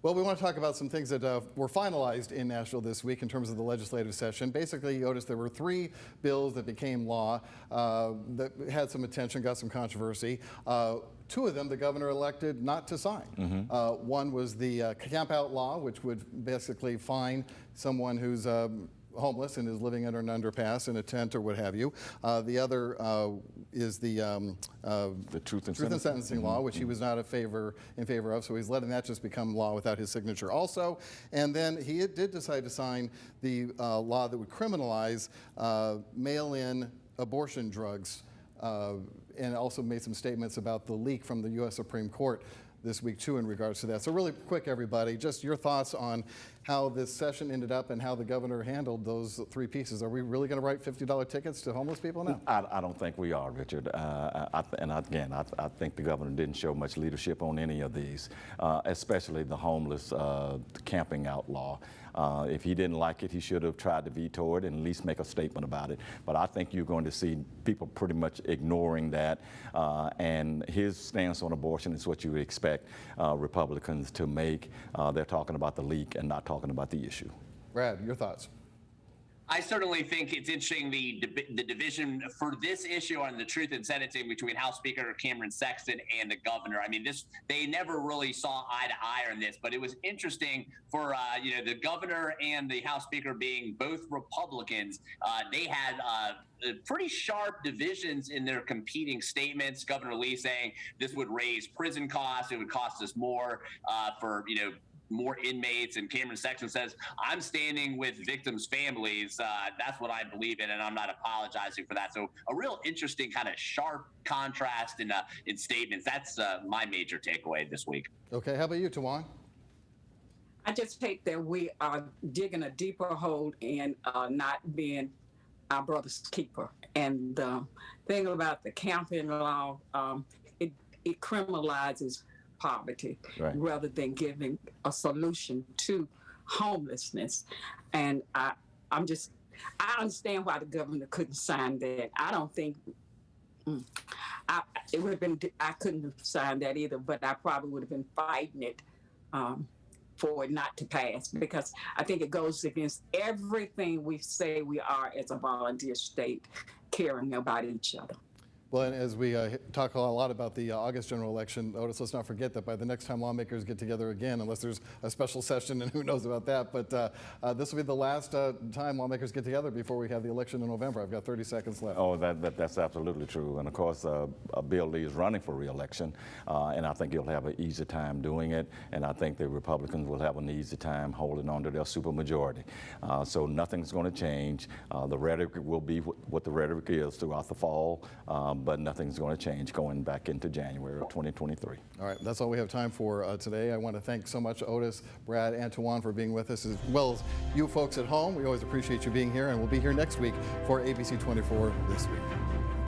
Well, we want to talk about some things that were finalized in Nashville this week in terms of the legislative session. Basically, you noticed there were 3 bills that became law that had some attention, got some controversy. 2 of them, the governor elected not to sign. One was the camp out law, which would basically fine someone who's homeless and is living under an underpass in a tent or what have you. The other is the truth and sentencing law, which he was not in favor of, so he's letting that just become law without his signature also. And then he did decide to sign the law that would criminalize mail-in abortion drugs, and also made some statements about the leak from the U.S. Supreme Court this week too in regards to that. So really quick, everybody, just your thoughts on how this session ended up and how the governor handled those 3 pieces. Are we really going to write $50 tickets to homeless people now? I don't think we are, Richard. I think the governor didn't show much leadership on any of these, especially the homeless camping out law. If he didn't like it, he should have tried to veto it and at least make a statement about it. But I think you're going to see people pretty much ignoring that. And his stance on abortion is what you would expect Republicans to make. They're talking about the leak and not talking about the issue. Brad, your thoughts? I certainly think it's interesting the division for this issue on the truth and sentencing between House Speaker Cameron Sexton and the governor. I mean, they never really saw eye to eye on this, but it was interesting for the governor and the House Speaker being both Republicans. They had pretty sharp divisions in their competing statements. Governor Lee saying this would raise prison costs, it would cost us more for more inmates, and Cameron Sexton says, I'm standing with victims' families. That's what I believe in, and I'm not apologizing for that. So a real interesting kind of sharp contrast in statements. That's my major takeaway this week. Okay, how about you, Tajuan? I just think that we are digging a deeper hole in not being our brother's keeper. And the thing about the camping law, it criminalizes poverty, right, rather than giving a solution to homelessness. And I understand why the governor couldn't sign that. I don't think it would have been. I couldn't have signed that either, but I probably would have been fighting it for it not to pass, because I think it goes against everything we say we are as a volunteer state, caring about each other. Well, and as we talk a lot about the August general election, Otis, let's not forget that by the next time lawmakers get together again, unless there's a special session and who knows about that, but this will be the last time lawmakers get together before we have the election in November. I've got 30 seconds left. Oh, that's absolutely true. And of course, Bill Lee is running for re-election, and I think he'll have an easy time doing it, and I think the Republicans will have an easy time holding on to their supermajority. So nothing's going to change. The rhetoric will be what the rhetoric is throughout the fall, but nothing's going to change going back into January of 2023. All right, that's all we have time for today. I want to thank so much Otis, Brad, and Tajuan for being with us, as well as you folks at home. We always appreciate you being here, and we'll be here next week for ABC 24 This Week.